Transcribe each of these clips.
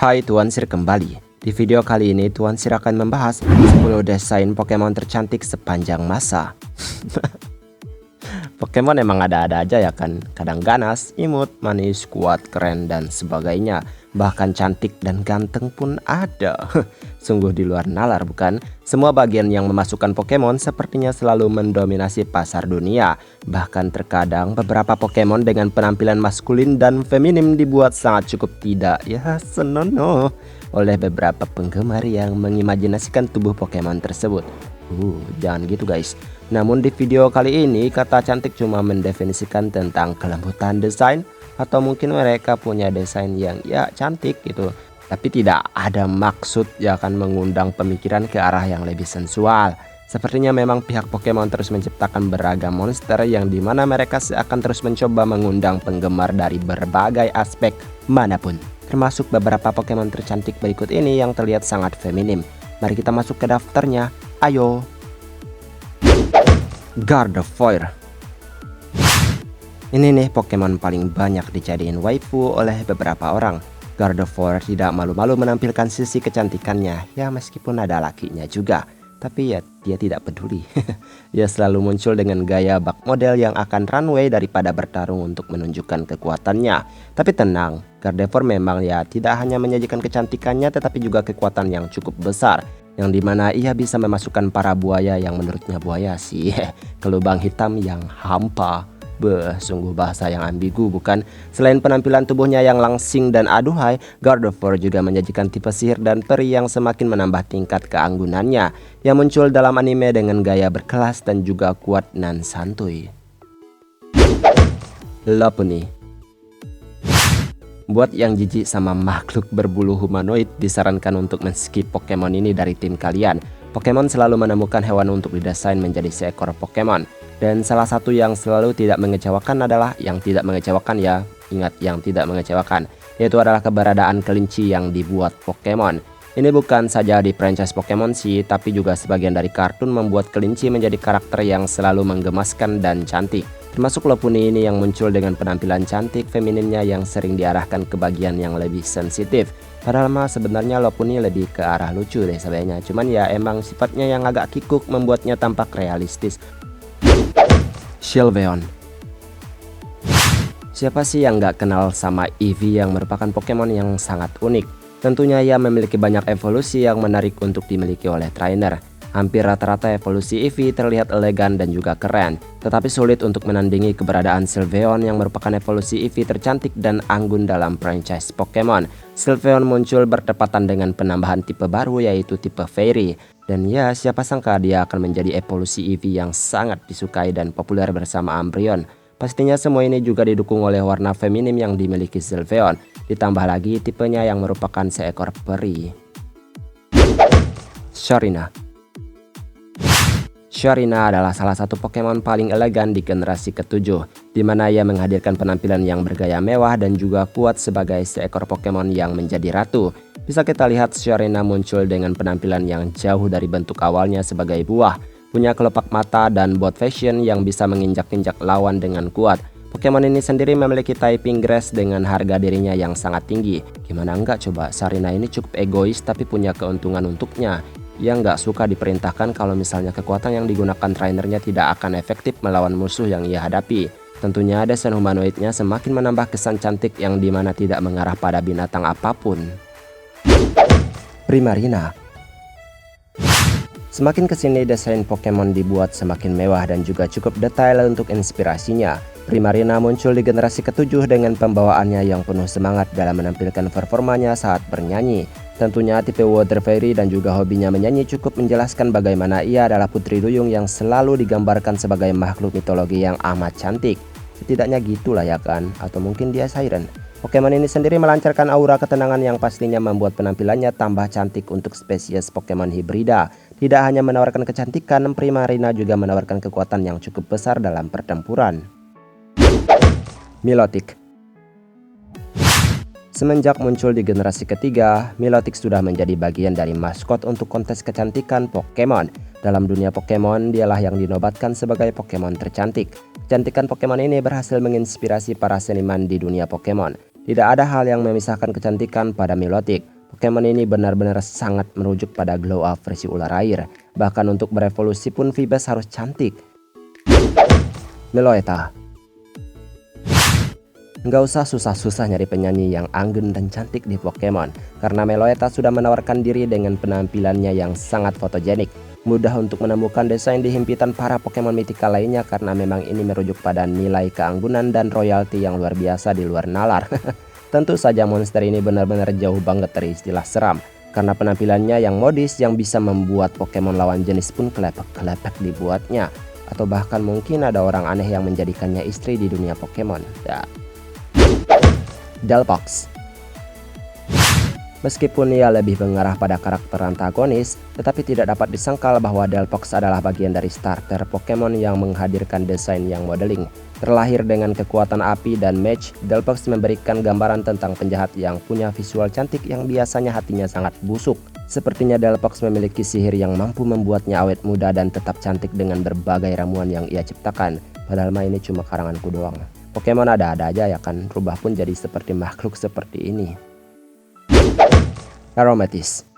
Hai, Tuan Sir kembali. Di video kali ini Tuan Sir akan membahas 10 desain Pokemon tercantik sepanjang masa. Pokemon emang ada-ada aja ya kan. Kadang ganas, imut, manis, kuat, keren, dan sebagainya. Bahkan cantik dan ganteng pun ada. Sungguh di luar nalar bukan? Semua bagian yang memasukkan Pokemon sepertinya selalu mendominasi pasar dunia. Bahkan terkadang beberapa Pokemon dengan penampilan maskulin dan feminim dibuat sangat cukup tidak ya senonoh oleh beberapa penggemar yang mengimajinasikan tubuh Pokemon tersebut. Jangan gitu guys. Namun di video kali ini kata cantik cuma mendefinisikan tentang kelembutan desain, atau mungkin mereka punya desain yang ya cantik gitu, tapi tidak ada maksud ya akan mengundang pemikiran ke arah yang lebih sensual. Sepertinya memang pihak Pokemon terus menciptakan beragam monster yang dimana mereka akan terus mencoba mengundang penggemar dari berbagai aspek manapun, termasuk beberapa Pokemon tercantik berikut ini yang terlihat sangat feminim. Mari kita masuk ke daftarnya, ayo. Gardevoir. Ini nih Pokemon paling banyak dijadiin waifu oleh beberapa orang. Gardevoir tidak malu-malu menampilkan sisi kecantikannya, ya meskipun ada lakinya juga. Tapi ya dia tidak peduli. Dia selalu muncul dengan gaya bak model yang akan runway daripada bertarung untuk menunjukkan kekuatannya. Tapi tenang, Gardevoir memang ya tidak hanya menyajikan kecantikannya tetapi juga kekuatan yang cukup besar, yang dimana ia bisa memasukkan para buaya yang menurutnya buaya sih ke lubang hitam yang hampa. Sungguh bahasa yang ambigu bukan? Selain penampilan tubuhnya yang langsing dan aduhai, Gardevoir juga menyajikan tipe sihir dan peri yang semakin menambah tingkat keanggunannya, yang muncul dalam anime dengan gaya berkelas dan juga kuat nan santuy. Lopunny. Buat yang jijik sama makhluk berbulu humanoid, disarankan untuk men-skip Pokemon ini dari tim kalian. Pokemon selalu menemukan hewan untuk didesain menjadi seekor Pokemon. Dan salah satu yang selalu tidak mengecewakan adalah yang tidak mengecewakan ya. Ingat, yang tidak mengecewakan, yaitu adalah keberadaan kelinci yang dibuat Pokemon. Ini bukan saja di franchise Pokemon sih, tapi juga sebagian dari kartun membuat kelinci menjadi karakter yang selalu menggemaskan dan cantik. Termasuk Lopunny ini yang muncul dengan penampilan cantik femininnya yang sering diarahkan ke bagian yang lebih sensitif. Padahal mah sebenarnya Lopunny lebih ke arah lucu deh sebenarnya. Cuman ya emang sifatnya yang agak kikuk membuatnya tampak realistis. Sylveon. Siapa sih yang gak kenal sama Eevee yang merupakan Pokemon yang sangat unik? Tentunya ia memiliki banyak evolusi yang menarik untuk dimiliki oleh trainer. Hampir rata-rata evolusi Eevee terlihat elegan dan juga keren, tetapi sulit untuk menandingi keberadaan Sylveon yang merupakan evolusi Eevee tercantik dan anggun dalam franchise Pokemon. Sylveon muncul bertepatan dengan penambahan tipe baru yaitu tipe Fairy. Dan ya siapa sangka dia akan menjadi evolusi Eevee yang sangat disukai dan populer bersama Umbreon. Pastinya semua ini juga didukung oleh warna feminim yang dimiliki Sylveon, ditambah lagi tipenya yang merupakan seekor peri. Sharina. Sharina adalah salah satu Pokemon paling elegan di generasi ke-7, di mana ia menghadirkan penampilan yang bergaya mewah dan juga kuat sebagai seekor Pokemon yang menjadi ratu. Bisa kita lihat Sharina muncul dengan penampilan yang jauh dari bentuk awalnya sebagai buah, punya kelopak mata dan bot fashion yang bisa menginjak-injak lawan dengan kuat. Pokemon ini sendiri memiliki typing grass dengan harga dirinya yang sangat tinggi. Gimana enggak coba, Sharina ini cukup egois tapi punya keuntungan untuknya. Ia nggak suka diperintahkan kalau misalnya kekuatan yang digunakan trainernya tidak akan efektif melawan musuh yang ia hadapi. Tentunya desain humanoidnya semakin menambah kesan cantik yang dimana tidak mengarah pada binatang apapun. Primarina. Semakin kesini desain Pokemon dibuat semakin mewah dan juga cukup detail untuk inspirasinya. Primarina muncul di generasi ke-7 dengan pembawaannya yang penuh semangat dalam menampilkan performanya saat bernyanyi. Tentunya tipe Water Fairy dan juga hobinya menyanyi cukup menjelaskan bagaimana ia adalah putri duyung yang selalu digambarkan sebagai makhluk mitologi yang amat cantik. Setidaknya gitulah ya kan, atau mungkin dia siren. Pokemon ini sendiri melancarkan aura ketenangan yang pastinya membuat penampilannya tambah cantik untuk spesies Pokemon hibrida. Tidak hanya menawarkan kecantikan, Primarina juga menawarkan kekuatan yang cukup besar dalam pertempuran. Milotic. Semenjak muncul di generasi ketiga, Milotic sudah menjadi bagian dari maskot untuk kontes kecantikan Pokemon. Dalam dunia Pokemon, dialah yang dinobatkan sebagai Pokemon tercantik. Kecantikan Pokemon ini berhasil menginspirasi para seniman di dunia Pokemon. Tidak ada hal yang memisahkan kecantikan pada Milotic. Pokemon ini benar-benar sangat merujuk pada glow up versi ular air. Bahkan untuk berevolusi pun Vibes harus cantik. Meloetta. Nggak usah susah-susah nyari penyanyi yang anggun dan cantik di Pokemon, karena Meloetta sudah menawarkan diri dengan penampilannya yang sangat fotogenik. Mudah untuk menemukan desain di himpitan para Pokemon mitika lainnya karena memang ini merujuk pada nilai keanggunan dan royalti yang luar biasa di luar nalar. Tentu saja monster ini benar-benar jauh banget dari istilah seram, karena penampilannya yang modis yang bisa membuat Pokemon lawan jenis pun kelepek-kelepek dibuatnya. Atau bahkan mungkin ada orang aneh yang menjadikannya istri di dunia Pokemon. Ya. Delphox. Meskipun ia lebih mengarah pada karakter antagonis, tetapi tidak dapat disangkal bahwa Delphox adalah bagian dari starter Pokemon yang menghadirkan desain yang modeling. Terlahir dengan kekuatan api dan match, Delphox memberikan gambaran tentang penjahat yang punya visual cantik yang biasanya hatinya sangat busuk. Sepertinya Delphox memiliki sihir yang mampu membuatnya awet muda dan tetap cantik dengan berbagai ramuan yang ia ciptakan. Padahal mah ini cuma karanganku doang. Pokemon ada-ada aja ya kan, rubah pun jadi seperti makhluk seperti ini. Aromatisse.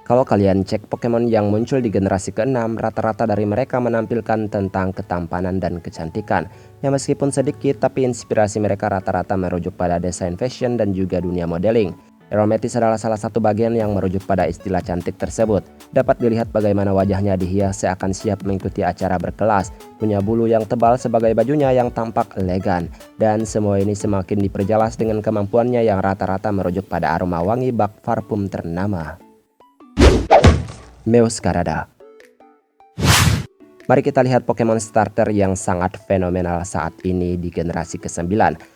Kalau kalian cek Pokemon yang muncul di generasi ke-6, rata-rata dari mereka menampilkan tentang ketampanan dan kecantikan. Ya meskipun sedikit, tapi inspirasi mereka rata-rata merujuk pada desain fashion dan juga dunia modeling. Aromatisse adalah salah satu bagian yang merujuk pada istilah cantik tersebut. Dapat dilihat bagaimana wajahnya dihias seakan siap mengikuti acara berkelas, punya bulu yang tebal sebagai bajunya yang tampak elegan. Dan semua ini semakin diperjelas dengan kemampuannya yang rata-rata merujuk pada aroma wangi bak parfum ternama. Meowscarada. Mari kita lihat Pokemon starter yang sangat fenomenal saat ini di generasi ke-9.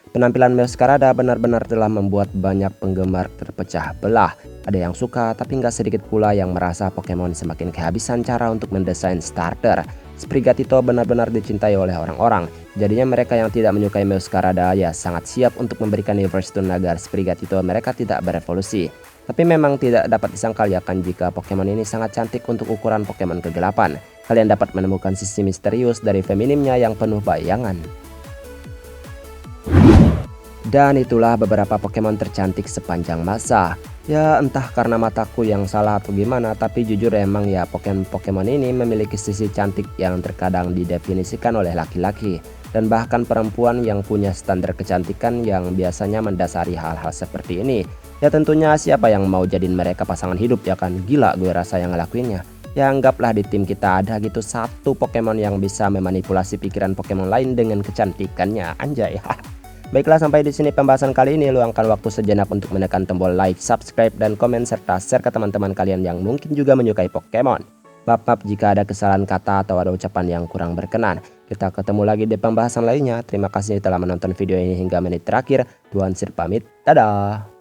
Penampilan Meowscarada benar-benar telah membuat banyak penggemar terpecah belah. Ada yang suka, tapi nggak sedikit pula yang merasa Pokemon semakin kehabisan cara untuk mendesain starter. Sprigatito benar-benar dicintai oleh orang-orang. Jadinya mereka yang tidak menyukai Meowscarada ya sangat siap untuk memberikan Everstone agar Sprigatito mereka tidak berevolusi. Tapi memang tidak dapat disangkal ya kan jika Pokemon ini sangat cantik untuk ukuran Pokemon kegelapan. Kalian dapat menemukan sisi misterius dari feminimnya yang penuh bayangan. Dan itulah beberapa Pokemon tercantik sepanjang masa. Ya entah karena mataku yang salah atau gimana, tapi jujur emang ya Pokemon ini memiliki sisi cantik yang terkadang didefinisikan oleh laki-laki. Dan bahkan perempuan yang punya standar kecantikan yang biasanya mendasari hal-hal seperti ini. Ya tentunya siapa yang mau jadiin mereka pasangan hidup ya kan, gila gue rasa yang ngelakuinnya. Ya anggaplah di tim kita ada gitu satu Pokemon yang bisa memanipulasi pikiran Pokemon lain dengan kecantikannya, anjay. Baiklah sampai di sini pembahasan kali ini. Luangkan waktu sejenak untuk menekan tombol like, subscribe, dan komen serta share ke teman-teman kalian yang mungkin juga menyukai Pokemon. Maaf jika ada kesalahan kata atau ada ucapan yang kurang berkenan. Kita ketemu lagi di pembahasan lainnya. Terima kasih telah menonton video ini hingga menit terakhir. Tuan Sir pamit. Dadah.